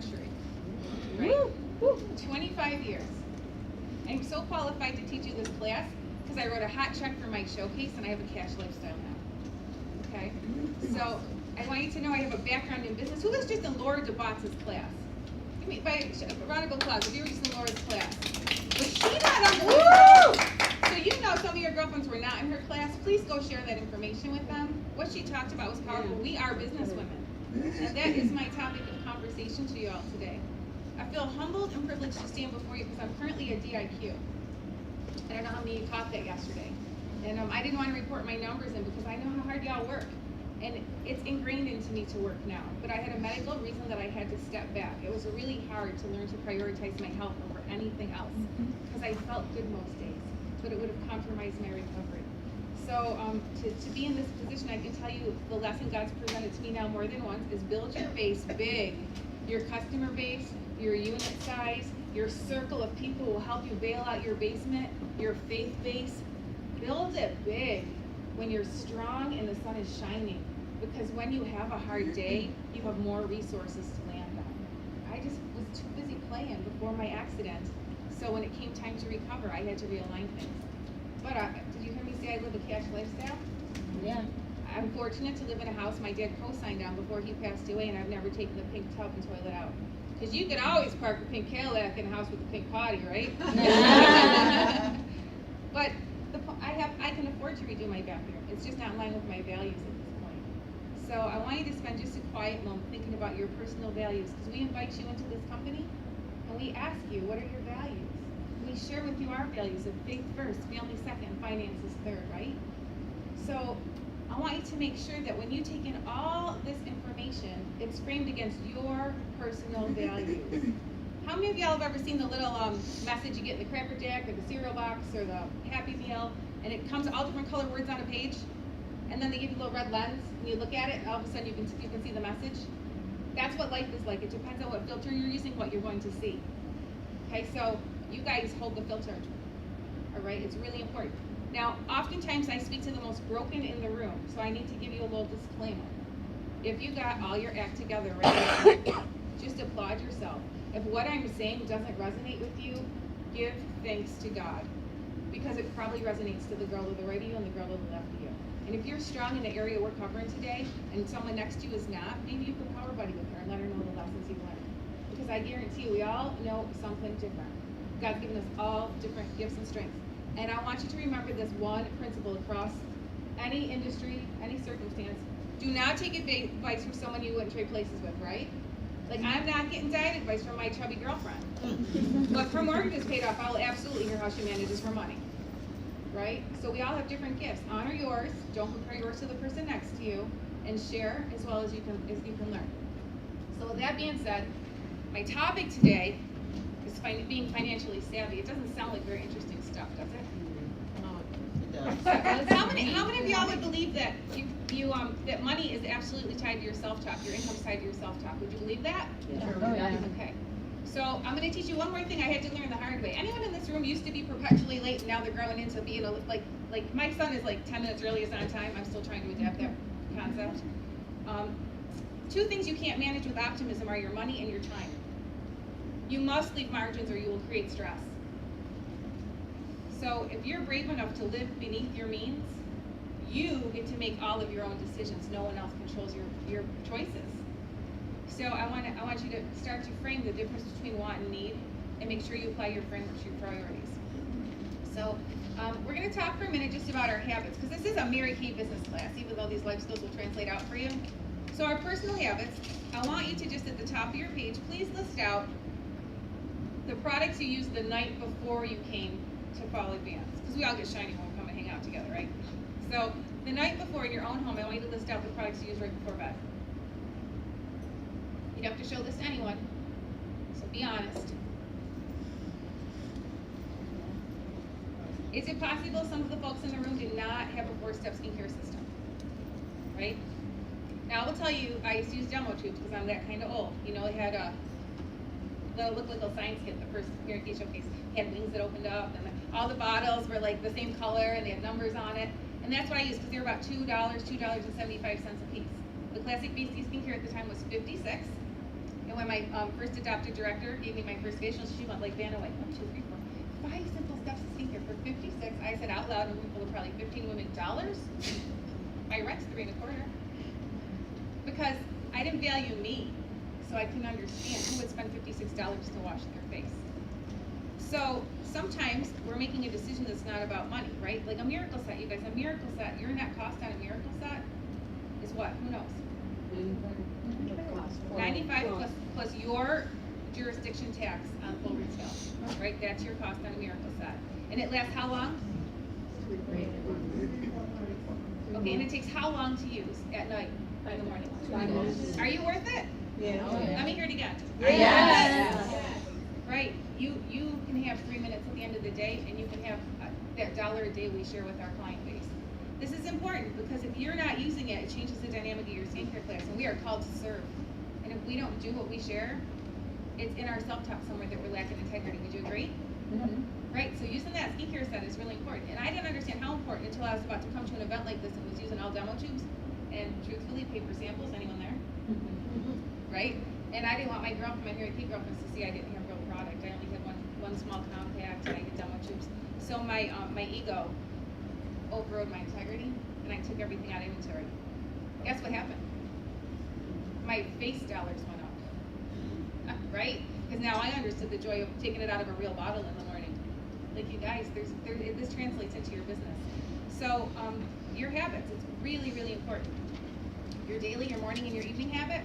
century, right? 25 years. I'm so qualified to teach you this class because I wrote a hot check for my showcase and I have a cash lifestyle now. Okay? So I want you to know I have a background in business. Who was just in Laura DeBotz's class? Give me a round of applause if you were just in Laura's class. Was she not unbelievable? So you know some of your girlfriends were not in her class. Please go share that information with them. What she talked about was powerful. We are business women. And that is my topic of conversation to you all today. I feel humbled and privileged to stand before you because I'm currently a DIQ. I don't know how many of you caught that yesterday. And I didn't want to report my numbers in because I know how hard y'all work. And it's ingrained into me to work now. But I had a medical reason that I had to step back. It was really hard to learn to prioritize my health over anything else because I felt good most days, but it would have compromised my recovery. So to be in this position, I can tell you the lesson God's presented to me now more than once is build your base big. Your customer base, your unit size, your circle of people who will help you bail out your basement, your faith base. Build it big when you're strong and the sun is shining. Because when you have a hard day, you have more resources to land on. I just was too busy playing before my accident. So when it came time to recover, I had to realign things. But did you hear me say I live a cash lifestyle? Yeah. I'm fortunate to live in a house my dad co-signed on before he passed away, and I've never taken the pink tub and toilet out. Because you could always park a pink Cadillac in a house with a pink potty, right? But I can afford to redo my bathroom. It's just not in line with my values at this point. So I want you to spend just a quiet moment thinking about your personal values, because we invite you into this company, and we ask you, what are your values? We share with you our values of faith first, family second, finances third, right? So I want you to make sure that when you take in all this information, it's framed against your personal values. How many of y'all have ever seen the little message you get in the Cracker Jack or the cereal box or the Happy Meal, and it comes all different color words on a page, and then they give you a little red lens, and you look at it, and all of a sudden you can see the message? That's what life is like. It depends on what filter you're using, what you're going to see. Okay, so you guys hold the filter. All right, it's really important. Now, oftentimes I speak to the most broken in the room, so I need to give you a little disclaimer. If you got all your act together right now, just applaud yourself. If what I'm saying doesn't resonate with you, give thanks to God, because it probably resonates to the girl to the right of you and the girl to the left of you. And if you're strong in the area we're covering today, and someone next to you is not, maybe you could power buddy with her and let her know the lessons you've learned. Because I guarantee you, we all know something different. God's given us all different gifts and strengths. And I want you to remember this one principle across any industry, any circumstance. Do not take advice from someone you wouldn't trade places with, right? Like, I'm not getting diet advice from my chubby girlfriend. But if her mortgage is paid off, I'll absolutely hear how she manages her money, right? So we all have different gifts. Honor yours. Don't compare yours to the person next to you. And share as well as you can learn. So with that being said, my topic today is being financially savvy. It doesn't sound like very interesting stuff, does it? How many of y'all would believe that that money is absolutely tied to your self-talk, your income's tied to your self-talk? Would you believe that? Yeah. Okay. So I'm going to teach you one more thing I had to learn the hard way. Anyone in this room used to be perpetually late, and now they're growing into being like my son is like 10 minutes early is on time. I'm still trying to adapt that concept. Two things you can't manage with optimism are your money and your time. You must leave margins or you will create stress. So if you're brave enough to live beneath your means, you get to make all of your own decisions. No one else controls your choices. So I want you to start to frame the difference between want and need, and make sure you apply your framework to your priorities. So we're going to talk for a minute just about our habits, because this is a Mary Kay business class, even though these life skills will translate out for you. So our personal habits, I want you to just at the top of your page, please list out the products you used the night before you came to Fall Advance, because we all get shiny when we come and hang out together, right? So the night before in your own home, I want you to list out the products you used right before bed. You don't have to show this to anyone, so be honest. Is it possible some of the folks in the room did not have a 4-step skincare system? Right? Now I will tell you, I used to use demo tubes because I'm that kind of old. You know, they had a look like a science kit, the first Mary Kay showcase. Had wings that opened up, and all the bottles were like the same color, and they had numbers on it. And that's what I used, because they were about $2.75 a piece. The classic BC skincare at the time was $56. And And when my first adopted director gave me my first facial, she went like Dianna, like 1, 2, 3, 4, 5 simple steps to skincare for 56. I said out loud in a room full of probably 15 women, dollars? My rent's 3 1/4. Because I didn't value me, so I couldn't understand who would spend $56 to wash their face. So sometimes we're making a decision that's not about money, right? Like a miracle set, you guys, a miracle set, your net cost on a miracle set is what? Who knows? 95 plus your jurisdiction tax on full retail, right? That's your cost on a miracle set. And it lasts how long? Okay, and it takes how long to use at night, in the morning? 2 minutes. Are you worth it? Yeah. Let me hear it again. Yes. Right, you can have 3 minutes at the end of the day, and you can have that $1 a day we share with our client base. This is important because if you're not using it, it changes the dynamic of your skincare class, and we are called to serve. And if we don't do what we share, it's in our self-talk somewhere that we're lacking integrity. Would you agree? Mm-hmm. Right, so using that skincare set is really important. And I didn't understand how important until I was about to come to an event like this and was using all demo tubes and truthfully paper samples. Anyone there? Mm-hmm. Right? And I didn't want my girlfriend, my Mary Kate girlfriends to see I didn't have real product. I only had one small compact and I had demo tubes. So my ego overrode my integrity and I took everything out of inventory. Guess what happened? My face dollars went up. Right? Because now I understood the joy of taking it out of a real bottle in the morning. Like you guys, this translates into your business. So your habits, it's really, really important. Your daily, your morning, and your evening habit,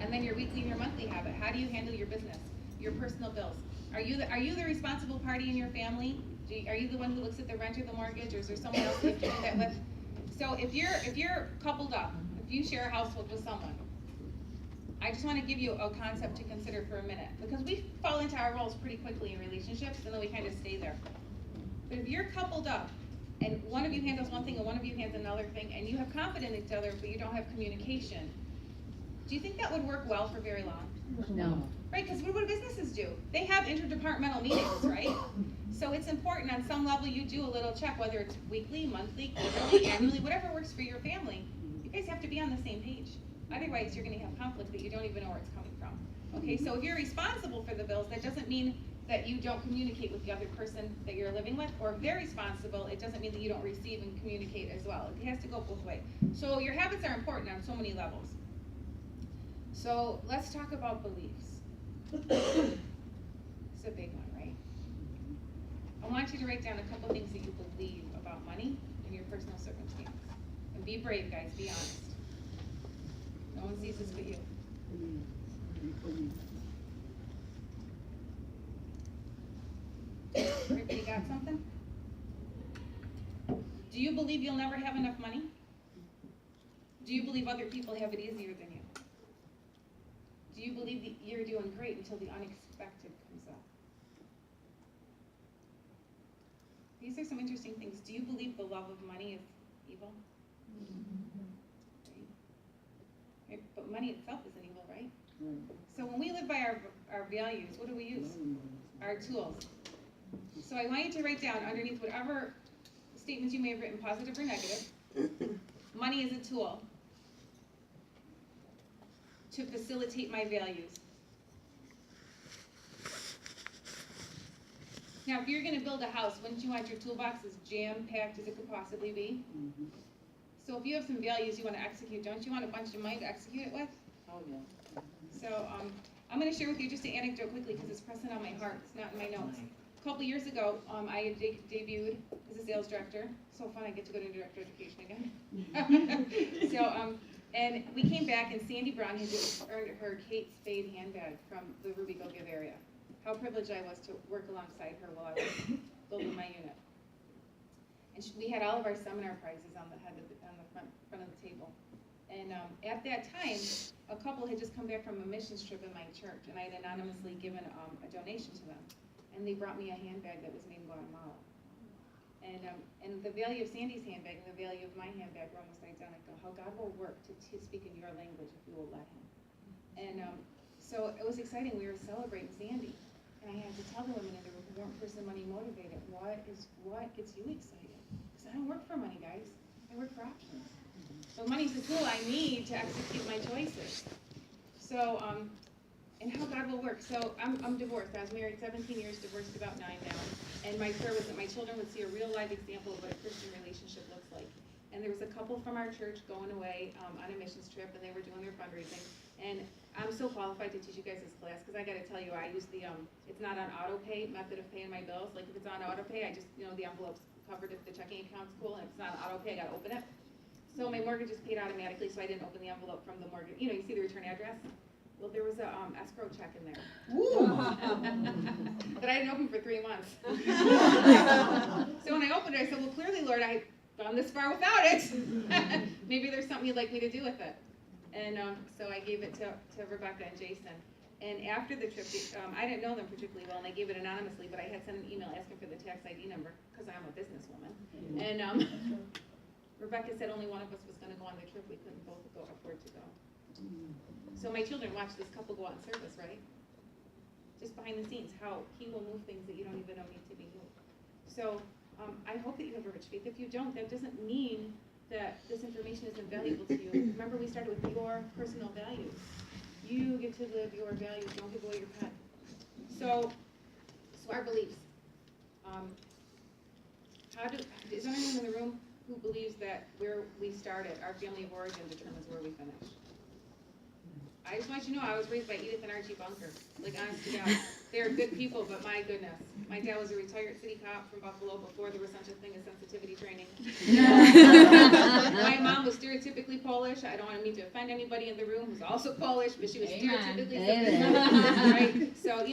and then your weekly and your monthly habit. How do you handle your business, your personal bills? Are you the responsible party in your family? Are you the one who looks at the rent or the mortgage, or is there someone else you have to do that with? So if you're coupled up, if you share a household with someone, I just want to give you a concept to consider for a minute, because we fall into our roles pretty quickly in relationships, and then we kind of stay there. But if you're coupled up, and one of you handles one thing and one of you handles another thing, and you have confidence in each other, but you don't have communication, do you think that would work well for very long? No. Right, because what do businesses do? They have interdepartmental meetings, right? So it's important on some level you do a little check, whether it's weekly, monthly, quarterly, annually, whatever works for your family. You guys have to be on the same page. Otherwise, you're going to have conflict that you don't even know where it's coming from. Okay, so if you're responsible for the bills, that doesn't mean that you don't communicate with the other person that you're living with, or if they're responsible, it doesn't mean that you don't receive and communicate as well. It has to go both ways. So your habits are important on so many levels. So let's talk about beliefs. It's a big one, right? I want you to write down a couple things that you believe about money and your personal circumstance. And be brave, guys, be honest. No one sees this but you. Everybody got something? Do you believe you'll never have enough money? Do you believe other people have it easier than you? Do you believe that you're doing great until the unexpected comes up? These are some interesting things. Do you believe the love of money is evil? Right? But money itself isn't evil, right? So when we live by our values, what do we use? Our tools. So I want you to write down underneath whatever statements you may have written, positive or negative, money is a tool to facilitate my values. Now, if you're going to build a house, wouldn't you want your toolbox as jam-packed as it could possibly be? So if you have some values you want to execute, don't you want a bunch of money to execute it with? Oh, yeah. So I'm going to share with you just an anecdote quickly because it's pressing on my heart. It's not in my notes. A couple years ago, I had debuted as a sales director. So fun, I get to go to director education again. And we came back, and Sandy Brown had just earned her Kate Spade handbag from the Ruby Go Give area. How privileged I was to work alongside her while I was building my unit. And we had all of our seminar prizes on the front of the table. And at that time, a couple had just come back from a missions trip in my church, and I had anonymously given a donation to them. And they brought me a handbag that was made in Guatemala. And the value of Sandy's handbag and the value of my handbag were almost identical. How God will work to speak in your language if you will let Him. And so it was exciting. We were celebrating Sandy, and I had to tell the women in the room who weren't person money motivated, what gets you excited? Because I don't work for money, guys. I work for options. So money's the tool I need to execute my choices. So and how God will work. So I'm divorced. I was married 17 years, divorced about 9 now. And my prayer was that my children would see a real live example of what a Christian relationship looks like. And there was a couple from our church going away on a missions trip, and they were doing their fundraising. And I'm so qualified to teach you guys this class, because I got to tell you, I use the, it's not on auto pay method of paying my bills. Like if it's on auto pay, I just, the envelope's covered if the checking account's cool, and if it's not on auto pay, I got to open it. So my mortgage is paid automatically, so I didn't open the envelope from the mortgage. You see the return address? Well, there was a escrow check in there. That I didn't open for 3 months. So when I opened it, I said, well, clearly, Lord, I've gone this far without it. Maybe there's something you'd like me to do with it. And so I gave it to Rebecca and Jason. And after the trip, I didn't know them particularly well, and I gave it anonymously, but I had sent an email asking for the tax ID number, because I'm a businesswoman. And Rebecca said only one of us was going to go on the trip. We couldn't both afford to go. So my children watch this couple go out in service, right? Just behind the scenes, how he will move things that you don't even know need to be moved. So I hope that you have a rich faith. If you don't, that doesn't mean that this information isn't valuable to you. Remember, we started with your personal values. You get to live your values. Don't give away your pen. So our beliefs. Is there anyone in the room who believes that where we started, our family of origin, determines where we finish? I just want you to know I was raised by Edith and Archie Bunker. Like, honest to God. They're good people, but my goodness. My dad was a retired city cop from Buffalo before there was such a thing as sensitivity training. My mom was stereotypically Polish. I don't want to offend anybody in the room who's also Polish, but she was stereotypically sophisticated, right? So,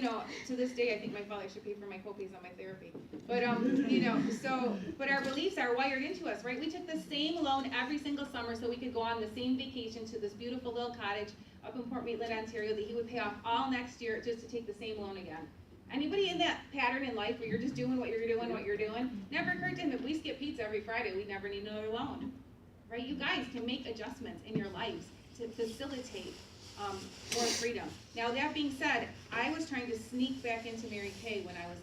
to this day, I think my father should pay for my co-pays on my therapy. But, but our beliefs are wired into us, right? We took the same loan every single summer so we could go on the same vacation to this beautiful little cottage up in Port Maitland, Ontario, that he would pay off all next year just to take the same loan again. Anybody in that pattern in life where you're just doing what you're doing? Never occurred to him, if we skip pizza every Friday, we'd never need another loan. Right? You guys can make adjustments in your lives to facilitate more freedom. Now, that being said, I was trying to sneak back into Mary Kay when I was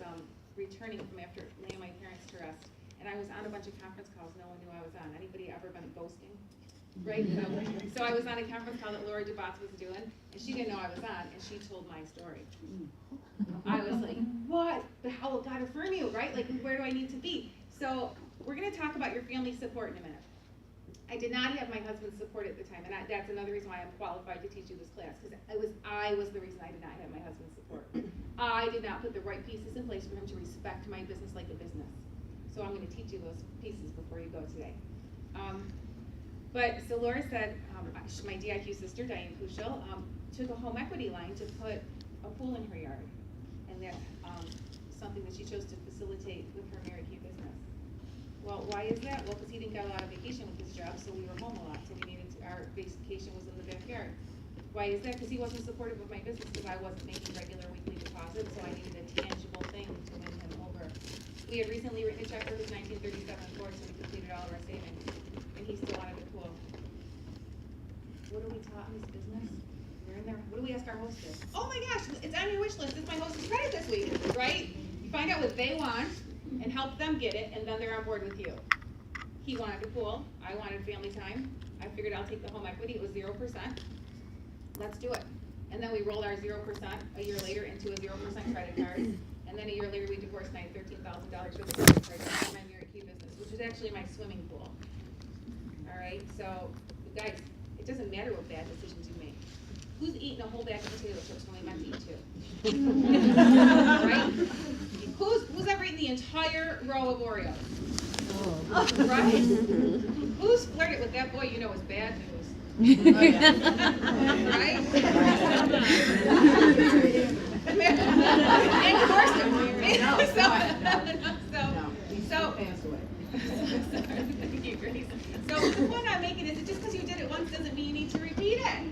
returning from after laying my parents to rest. And I was on a bunch of conference calls no one knew I was on. Anybody ever been ghosting? Right? So I was on a conference call that Laura DeBotz was doing, and she didn't know I was on, and she told my story. I was like, what? But how will God affirm you, right? Like, where do I need to be? So we're going to talk about your family support in a minute. I did not have my husband's support at the time, and that's another reason why I'm qualified to teach you this class, because I was the reason I did not have my husband's support. I did not put the right pieces in place for him to respect my business like a business. So I'm going to teach you those pieces before you go today. So Laura said, my DIQ sister, Dianna, took a home equity line to put a pool in her yard. And that's something that she chose to facilitate with her Mary Kay business. Well, why is that? Well, because he didn't get a lot of vacation with his job, so we were home a lot. So our vacation was in the backyard. Why is that? Because he wasn't supportive of my business, because I wasn't making regular weekly deposits, so I needed a tangible thing to win him over. We had recently written a check for his 1937 Ford, so we completed all of our savings. And he still wanted the pool. What are we taught in this business? We're in there. What do we ask our hostess? Oh my gosh, it's on your wish list. It's my hostess credit this week, right? You find out what they want and help them get it, and then they're on board with you. He wanted the pool. I wanted family time. I figured I'll take the home equity. It was 0%. Let's do it. And then we rolled our 0% a year later into a 0% credit card. And then a year later, we divorced, and I had $13,000 for the credit card for my Mary Kay business, which was actually my swimming pool. All right, so guys, it doesn't matter what bad decisions you make. Who's eating a whole bag of potato chips when we meant to eat 2? Right? Who's ever eaten the entire row of Oreos? Oh. Right? Who's flirted with that boy you know is bad news? Right? And forced him. So thank you, Grace. So the point I'm making is that just because you did it once doesn't mean you need to repeat it.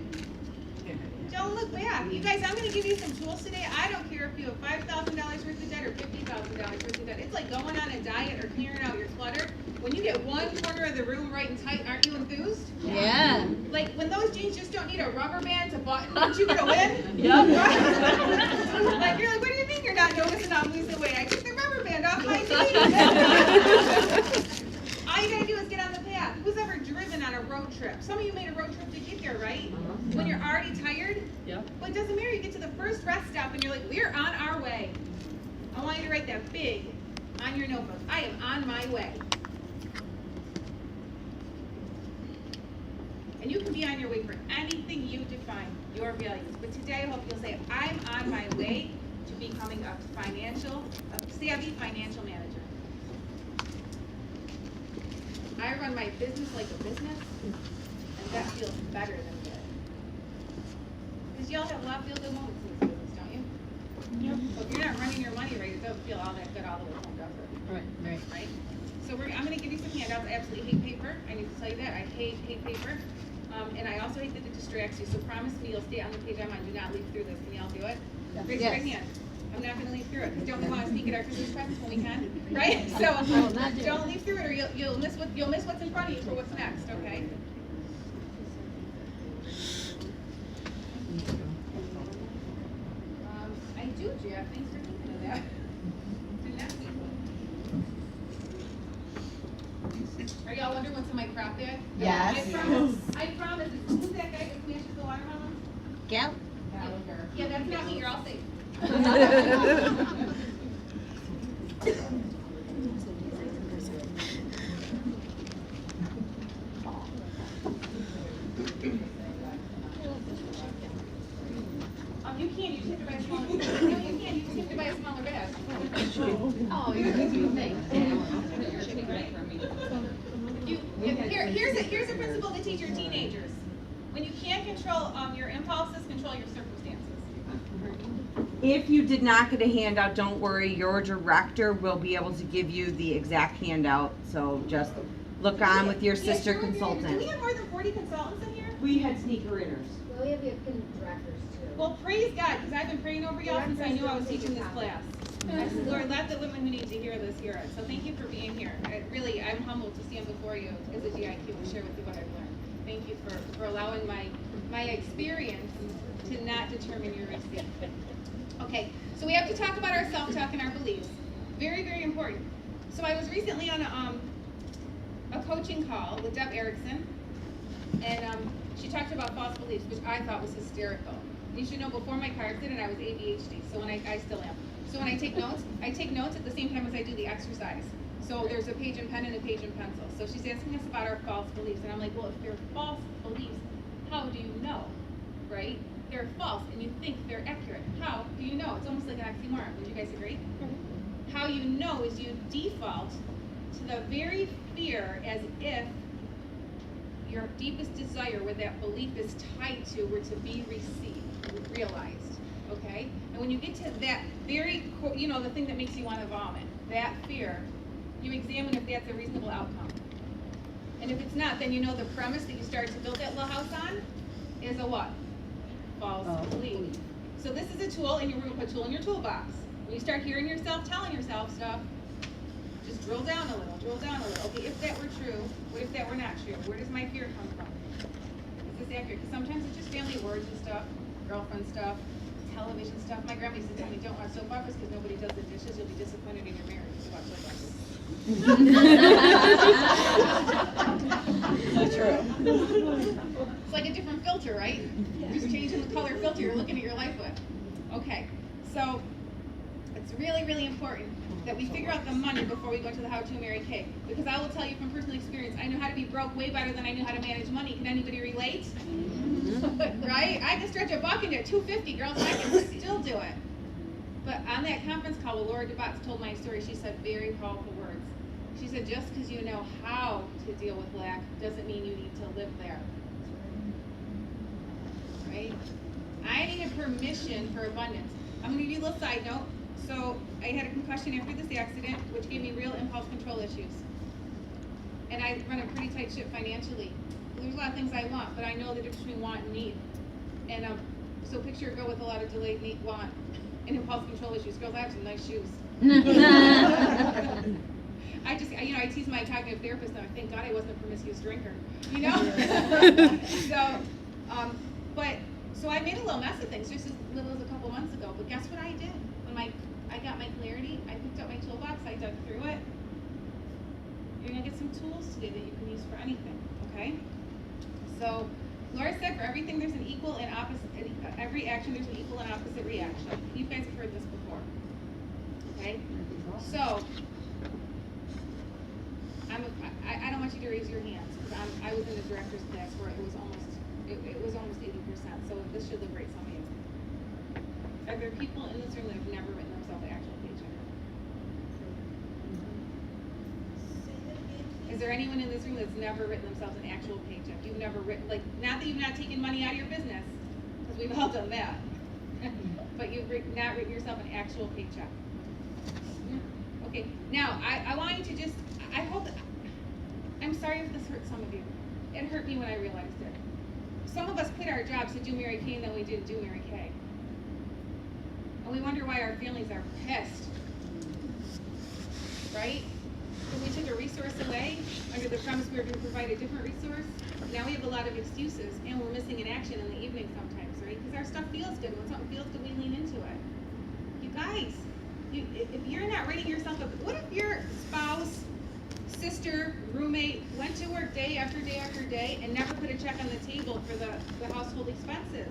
Don't look back. You guys, I'm going to give you some tools today. I don't care if you have $5,000 worth of debt or $50,000 worth of debt. It's like going on a diet or clearing out your clutter. When you get one corner of the room right and tight, aren't you enthused? Yeah. Like when those jeans just don't need a rubber band to button, aren't you going to win? Yep. Like you're like, what do you mean you're not noticing I'm losing weight? I took the rubber band off my jeans. All you got to do is get on the path. Who's ever driven on a road trip. Some of you made a road trip to get here, right? When you're already tired? Yep. Well, it doesn't matter. You get to the first rest stop and you're like, we're on our way. I want you to write that big on your notebook. I am on my way. And you can be on your way for anything you define, your values. But today I hope you'll say, I'm on my way to becoming a savvy financial manager. I run my business like a business, and that feels better than good. Because y'all have a lot of feel-good moments in this business, don't you? Yep. So if you're not running your money right, it doesn't feel all that good all the way home, does it? Right? So I'm going to give you some handouts. I absolutely hate paper. I need to tell you that. I hate paper. And I also hate that it distracts you. So promise me you'll stay on the page I'm on. Do not leave through this. Can y'all do it? Raise your right hand. I'm not going to leave through it. Don't we want to sneak at our Christmas presents when we can? Right? So don't leave through it, or you'll miss what's in front of you for what's next. Okay? I do, Jeff. Thanks for thinking of that. Didn't ask me. Are y'all wondering what's in my crop bag? Yes. I promise. Who's that guy that smashes the watermelon? Gal? Yeah, that's not me. You're all safe. You can't. You just have to buy a smaller. No, you can't. You just have to buy a smaller bag. Oh, you're doing things. Here's a principle to teach your teenagers. When you can't control your impulses, control your circumstances. If you did not get a handout, don't worry. Your director will be able to give you the exact handout. So just look on with your sister Do consultant. we have more than 40 consultants in here? We had sneaker-inners. Well, we have directors too. Well, praise God, because I've been praying over y'all since I knew I was teaching this class. I said, Lord, let the women who need to hear this hear it. So thank you for being here. I'm humbled to stand before you as a GIQ and share with you what I've learned. Thank you for allowing my experience to not determine your receipt. Okay, so we have to talk about our self-talk and our beliefs. Very, very important. So I was recently on a coaching call with Deb Erickson, and she talked about false beliefs, which I thought was hysterical. You should know, before my car accident, I was ADHD, so when I still am. So when I take notes at the same time as I do the exercise. So there's a page and pen and a page and pencil. So she's asking us about our false beliefs, and I'm like, well, if they're false beliefs, how do you know, right? They're false, and you think they're accurate. How do you know? It's almost like an oxymoron. Would you guys agree? Mm-hmm. How you know is you default to the very fear as if your deepest desire, where that belief is tied to, were to be realized, okay? And when you get to that very, the thing that makes you want to vomit, that fear, you examine if that's a reasonable outcome. And if it's not, then you know the premise that you started to build that little house on is a what? False belief. So this is a tool, and you're going to put a tool in your toolbox. When you start hearing yourself telling yourself stuff, just drill down a little. Okay, if that were true, what if that were not true? Where does my fear come from? Is this accurate? Because sometimes it's just family words and stuff, girlfriend stuff, television stuff. My grandma used to tell me, don't watch soap operas because nobody does the dishes. You'll be disappointed in your marriage if you watch soap operas. So true. It's like a different filter, right? You're just changing the color filter you're looking at your life with. Okay, so it's really, really important that we figure out the money before we go to the How to Marry Kay. Because I will tell you from personal experience, I knew how to be broke way better than I knew how to manage money. Can anybody relate? Right? I can stretch a buck into $250, girls, and I can still do it. But on that conference call, when Laura DeBotts told my story, she said very powerful words. She said, just because you know how to deal with lack doesn't mean you need to live there. Right? I needed permission for abundance. I'm going to give you a little side note. So I had a concussion after this accident, which gave me real impulse control issues. And I run a pretty tight ship financially. There's a lot of things I want, but I know the difference between want and need. And so picture a girl with a lot of delayed need, want, and impulse control issues. Girls, I have some nice shoes. I tease my cognitive therapist, and I thank God I wasn't a promiscuous drinker, So I made a little mess of things just as little as a couple months ago. But guess what I did? When I got my clarity, I picked up my toolbox, I dug through it. You're gonna get some tools today that you can use for anything, okay? So Laura said for everything there's an equal and opposite, every action there's an equal and opposite reaction. You guys have heard this before. Okay? So, I don't want you to raise your hands, because I was in the director's class where it was almost 80%, so this should liberate some of you. Are there people in this room that have never written themselves an actual paycheck? Is there anyone in this room that's never written themselves an actual paycheck? You've never written, like, not that you've not taken money out of your business, because we've all done that, but you've not written yourself an actual paycheck. Okay, now, I want you to just, I hope, I'm sorry if this hurt some of you. It hurt me when I realized it. Some of us quit our jobs to do Mary Kay, and then we didn't do Mary Kay. And we wonder why our families are pissed. Right? When we took a resource away, under the premise we were going to provide a different resource, now we have a lot of excuses, and we're missing an action in the evening sometimes, right? Because our stuff feels good. When something feels good, we lean into it. You guys, if you're not writing yourself up, what if your spouse, sister, roommate went to work day after day after day and never put a check on the table for the household expenses?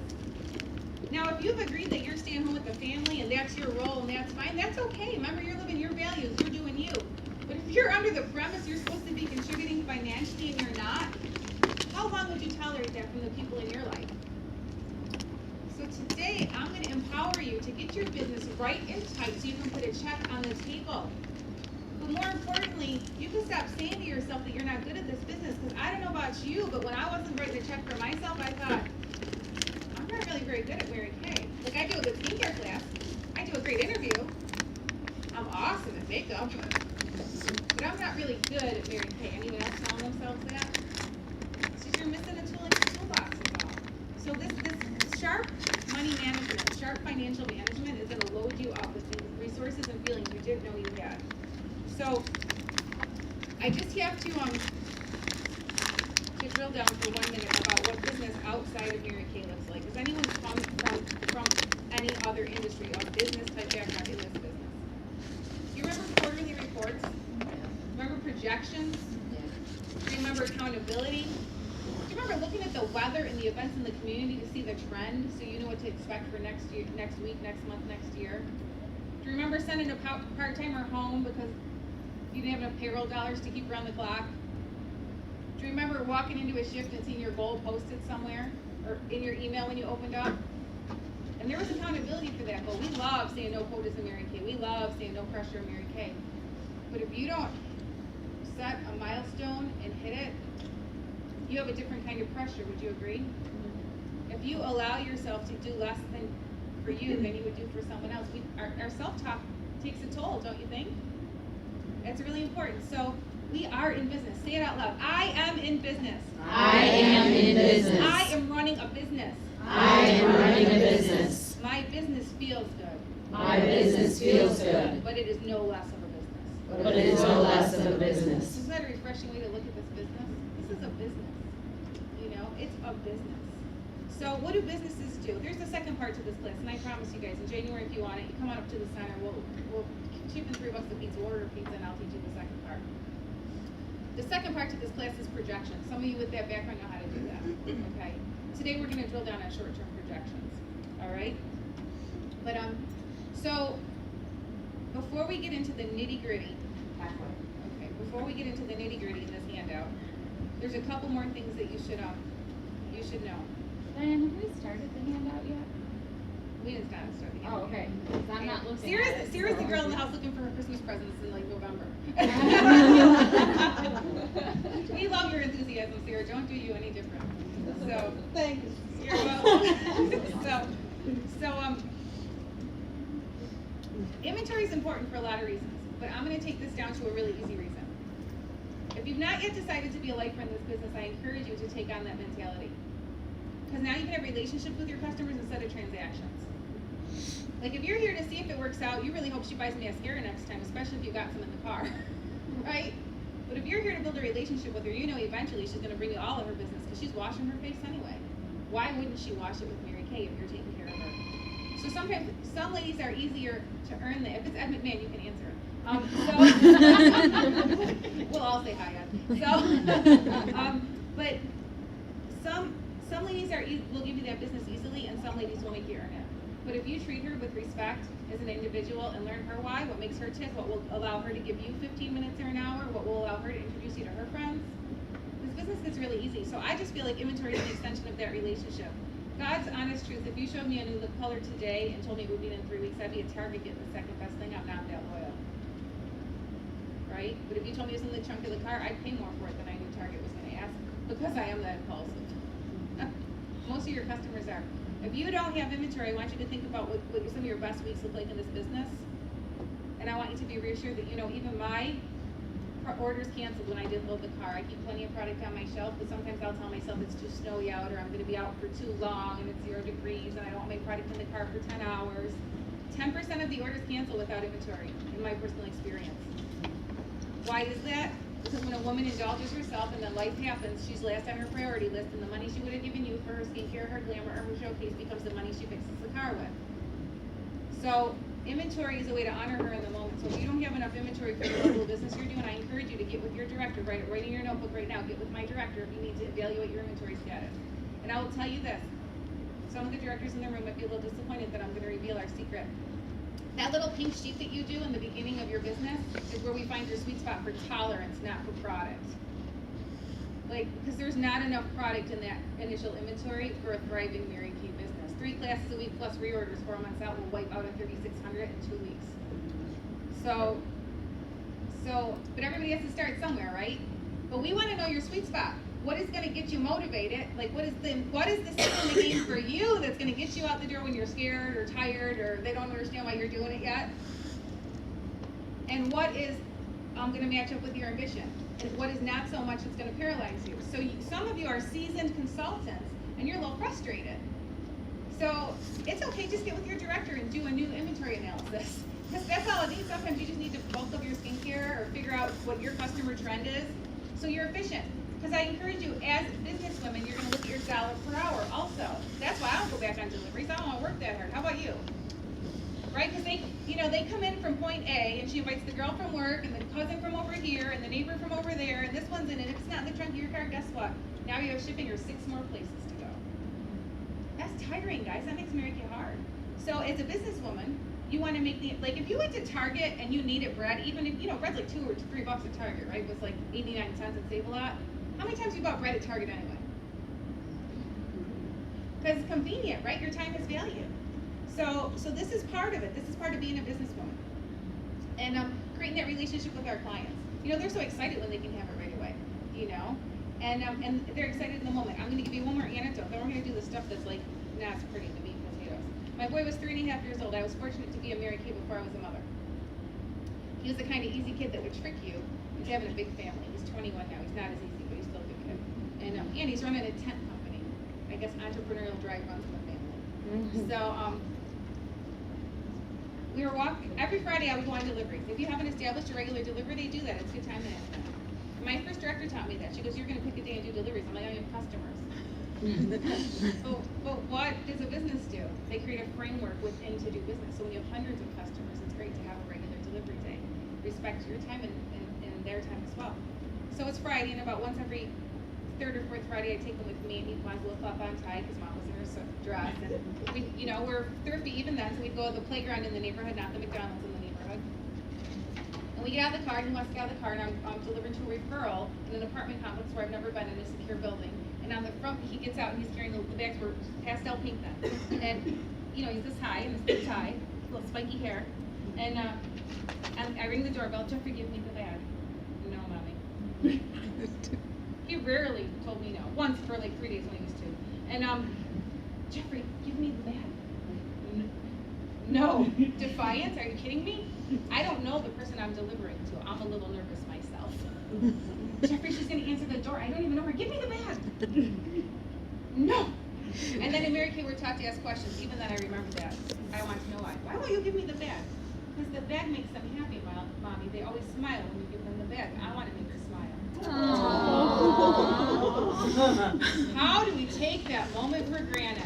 Now, if you've agreed that you're staying home with the family and that's your role and that's fine, that's okay. Remember, you're living your values, you're doing you. But if you're under the premise you're supposed to be contributing financially and you're not, how long would you tolerate that from the people in your life? So today, I'm going to empower you to get your business right and tight so you can put a check on the table. But more importantly, you can stop saying to yourself that you're not good at this business, because I don't know about you, but when I wasn't writing a check for myself, I thought, I'm not really very good at Mary Kay. Like, I do a good skincare class, I do a great interview, I'm awesome at makeup, but I'm not really good at Mary Kay. Anyone else telling themselves that? It's just you're missing a tool in your toolbox is all. So this sharp money management, sharp financial management is going to load you up with resources and feelings you didn't know you had. So I just have to drill down for 1 minute about what business outside of Mary Kay looks like. Does anyone come from any other industry or business type background in this business? Do you remember quarterly reports? Remember projections? Do you remember accountability? Do you remember looking at the weather and the events in the community to see the trend so you know what to expect for next year, next week, next month, next year? Do you remember sending a part-timer home because you didn't have enough payroll dollars to keep around the clock? Do you remember walking into a shift and seeing your goal posted somewhere or in your email when you opened up? And there was accountability for that, but we love saying no quotas in Mary Kay. We love saying no pressure in Mary Kay. But if you don't set a milestone and hit it, you have a different kind of pressure. Would you agree? If you allow yourself to do less than for you than you would do for someone else, our self-talk takes a toll, don't you think? It's really important. So we are in business. Say it out loud. I am in business. I am in business. I am running a business. I am running a business. My business feels good. My business feels good. But it is no less of a business. But it is no less of a business. Isn't that a refreshing way to look at this business? This is a business. You know, it's a business. So what do businesses do? There's the second part to this class, and I promise you guys, in January, if you want it, you come on up to the center. We'll chip in $3 a piece. We'll order a pizza, and I'll teach you the second part. The second part to this class is projections. Some of you with that background know how to do that. Okay. Today we're going to drill down on short-term projections. All right. But so before we get into the nitty-gritty, before we get into the nitty-gritty in this handout, there's a couple more things that you should know. Dianna, have we started the handout yet? We didn't start the handout. Oh, okay. 'Cause I'm not looking at it. Sarah's the girl in the house looking for her Christmas presents in like November. We love your enthusiasm, Sarah. Don't do you any different. So thanks. You're welcome. Inventory is important for a lot of reasons, but I'm going to take this down to a really easy reason. If you've not yet decided to be a lifer in this business, I encourage you to take on that mentality. Because now you can have relationships with your customers instead of transactions. Like if you're here to see if it works out, you really hope she buys mascara next time, especially if you got some in the car, right? But if you're here to build a relationship with her, you know eventually she's going to bring you all of her business because she's washing her face anyway. Why wouldn't she wash it with Mary Kay if you're taking care of her? So sometimes, some ladies are easier to earn that. If it's Ed McMahon, you can answer it. We'll all say hi, Ed. But some ladies will give you that business easily, and some ladies will make you earn it. But if you treat her with respect as an individual and learn her why, what makes her tick, what will allow her to give you 15 minutes or an hour, what will allow her to introduce you to her friends, this business gets really easy. So I just feel like inventory is an extension of that relationship. God's honest truth, if you showed me a new lip color today and told me it would be in 3 weeks, I'd be at Target getting the second best thing. I'm not that loyal. Right? But if you told me it was in the trunk of the car, I'd pay more for it than I knew Target was going to ask, because I am that impulsive. Most of your customers are. If you don't have inventory, I want you to think about what some of your best weeks look like in this business. And I want you to be reassured that, even my orders canceled when I did load the car. I keep plenty of product on my shelf, but sometimes I'll tell myself it's too snowy out, or I'm going to be out for too long and it's 0 degrees and I don't make product in the car for 10 hours. 10% of the orders cancel without inventory, in my personal experience. Why is that? Because when a woman indulges herself and then life happens, she's last on her priority list, and the money she would have given you for her skincare, her glamour, or her showcase becomes the money she fixes the car with. So inventory is a way to honor her in the moment. So if you don't have enough inventory for the level of business you're doing, I encourage you to get with your director. Write it right in your notebook right now. Get with my director if you need to evaluate your inventory status. And I will tell you this. Some of the directors in the room might be a little disappointed that I'm going to reveal our secret. That little pink sheet that you do in the beginning of your business is where we find your sweet spot for tolerance, not for product. Because there's not enough product in that initial inventory for a thriving Mary Kay business. 3 classes a week plus reorders 4 months out will wipe out a 3,600 in 2 weeks. But everybody has to start somewhere, right? But we want to know your sweet spot. What is going to get you motivated? What is the skill in the game for you that's going to get you out the door when you're scared or tired or they don't understand why you're doing it yet? And what is going to match up with your ambition? And what is not so much that's going to paralyze you? So some of you are seasoned consultants and you're a little frustrated. So it's okay, just get with your director and do a new inventory analysis. Because that's all it needs. Sometimes you just need to bulk up your skincare or figure out what your customer trend is so you're efficient. Because I encourage you, as business women, you're going to look at your dollar per hour also. That's why I don't go back on deliveries. I don't want to work that hard. How about you? Right? Because they come in from point A, and she invites the girl from work, and the cousin from over here, and the neighbor from over there, and this one's in it. If it's not in the trunk of your car, guess what? Now you have shipping or 6 more places to go. That's tiring, guys. That makes Mary Kay hard. So as a businesswoman, you want to make if you went to Target and you needed bread, even if, bread's like $2 or $3 at Target, right? It was like 89 cents and Save a Lot. How many times have you bought bread at Target anyway? Because it's convenient, right? Your time is valued. So this is part of it. This is part of being a businesswoman. And creating that relationship with our clients. They're so excited when they can have it right away, And they're excited in the moment. I'm going to give you one more anecdote. Then we're going to do the stuff that's like, it's pretty, the meat and potatoes. My boy was 3.5 years old. I was fortunate to be a Mary Kay before I was a mother. He was the kind of easy kid that would trick you into having a big family. He's 21 now. He's not as easy, but he's still a good kid. And he's running a tent company. I guess entrepreneurial drive runs in the family. Mm-hmm. So we were walking every Friday. I would go on deliveries. If you haven't established a regular delivery, they do that. It's a good time to ask them. My first director taught me that. She goes, "You're going to pick a day and do deliveries." I'm like, "I have customers." But what does a business do? They create a framework within to do business. So when you have hundreds of customers, it's great to have a regular delivery day. Respect your time and their time as well. So it's Friday, and about once every 3rd or 4th Friday, I take them with me, and he wants a little flop on tie because Mom was in her dress. And we're thrifty even then, so we'd go to the playground in the neighborhood, not the McDonald's in the neighborhood. And we get out of the car, and he wants to get out of the car, and I'm delivering to a referral in an apartment complex where I've never been in a secure building. And on the front, he gets out, and he's carrying the bags were pastel pink then. And, he's this high, in this big tie, little spiky hair. And I ring the doorbell. "Jeffrey, give me the bag." "No, Mommy." He rarely told me no. Once for like 3 days when he was 2. And "Jeffrey, give me the bag." No. Defiance? Are you kidding me? I don't know the person I'm delivering to. I'm a little nervous myself. "Jeffrey, she's going to answer the door. I don't even know her. Give me the bag." No. And then in Mary Kay, we're taught to ask questions. Even then, I remember that. I want to know why. "Why won't you give me the bag?" "Because the bag makes them happy, Mommy. They always smile when you give them the bag. I want to make her smile." Aww. How do we take that moment for granted?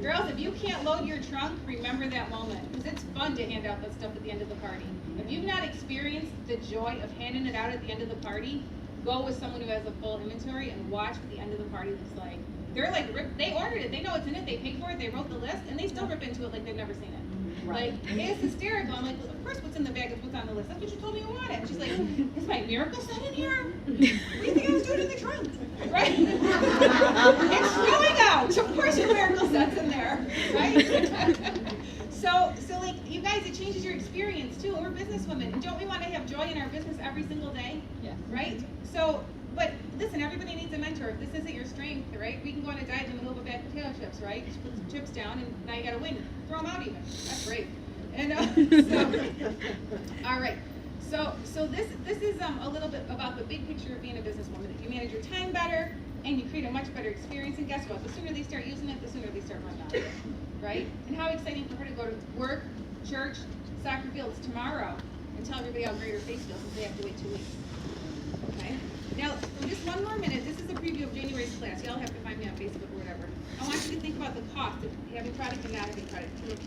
Girls, if you can't load your trunk, remember that moment. Because it's fun to hand out that stuff at the end of the party. If you've not experienced the joy of handing it out at the end of the party, go with someone who has a full inventory and watch what the end of the party looks like. They're like, they ordered it, they know what's in it, they paid for it, they wrote the list, and they still rip into it like they've never seen it. Like, it's hysterical. I'm like, well, of course what's in the bag is what's on the list. That's what you told me you wanted. And she's like, is my miracle set in here? What do you think I was doing in the trunk? Right? It's snowing out. Of course your miracle set's in there. Right? So like, you guys, it changes your experience too. We're businesswomen. And don't we want to have joy in our business every single day? Yeah. Right? So, but listen, everybody needs a mentor. If this isn't your strength, right? We can go on a diet in the middle of a bag of potato chips, right? Just put some chips down and now you got to win. Throw them out even. That's great. And all right. So this is a little bit about the big picture of being a businesswoman. That you manage your time better and you create a much better experience. And guess what? The sooner they start using it, the sooner they start running out of it. Right? And how exciting for her to go to work, church, soccer fields tomorrow and tell everybody how great her face feels since they have to wait 2 weeks. Okay? Now, for just one more minute, this is a preview of January's class. Y'all have to find me on Facebook or whatever. I want you to think about the cost of having product and not having product. Because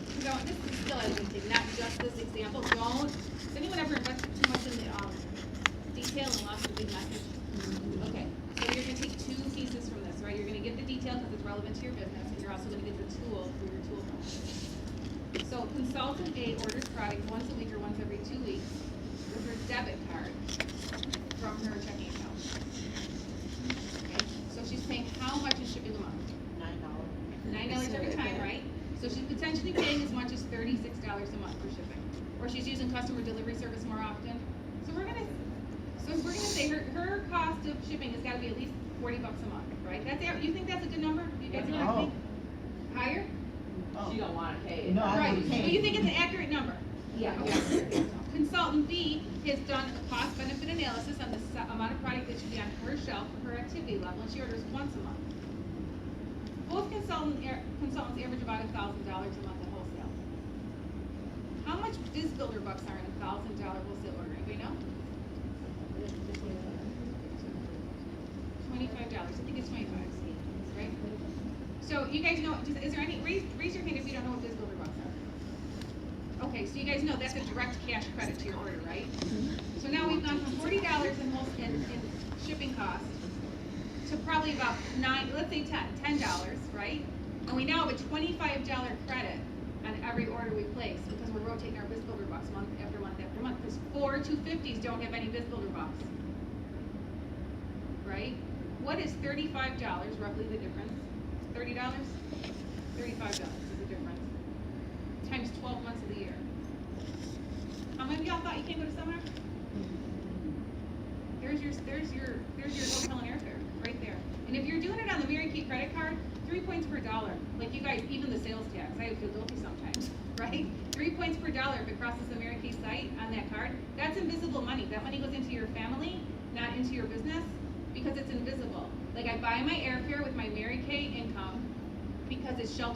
this is still everything, not just this example. Don't. Has anyone ever invested too much in the detail and lost the big message? Okay. So you're going to take two pieces from this, right? You're going to get the detail because it's relevant to your business, and you're also going to get the tool for your tool belt. So consultant A orders product once a week or once every 2 weeks with her debit card from her checking account. Okay, so she's paying how much in shipping a month? $9 every time, right? So she's potentially paying as much as $36 a month for shipping. Or she's using customer delivery service more often. So we're gonna say her cost of shipping has gotta be at least $40 a month, right? You think that's a good number? You guys know what I think? Higher? She don't wanna pay it. No, I Right, don't but pay. you think it's an accurate number? Yeah. Okay. Consultant B has done a cost benefit analysis on the amount of product that should be on her shelf for her activity level, and she orders once a month. Both consultants average about $1,000 a month in wholesale. How much biz builder bucks are in $1,000 wholesale order? Anybody know? $25. I think it's 25, right? So you guys know, is there any, raise your hand if you don't know what biz builder bucks are. Okay, so you guys know that's a direct cash credit to your order, right? So now we've gone from $40 in shipping costs to probably about let's say $10, right? And we now have a $25 credit on every order we place because we're rotating our biz builder bucks month after month after month. Because 4 250s don't have any biz builder bucks, right? What is $35 roughly the difference? $30? $35 is the difference times 12 months of the year. How many of y'all thought you can't go to seminar? There's your hotel and airfare right there. And if you're doing it on the Mary Kay credit card, 3 points per dollar. Like you guys, even the sales tax, I feel guilty sometimes, right? 3 points per dollar if it crosses the Mary Kay site on that card. That's invisible money. That money goes into your family, not into your business, because it's invisible. Like I buy my airfare with my Mary Kay income because it's shelter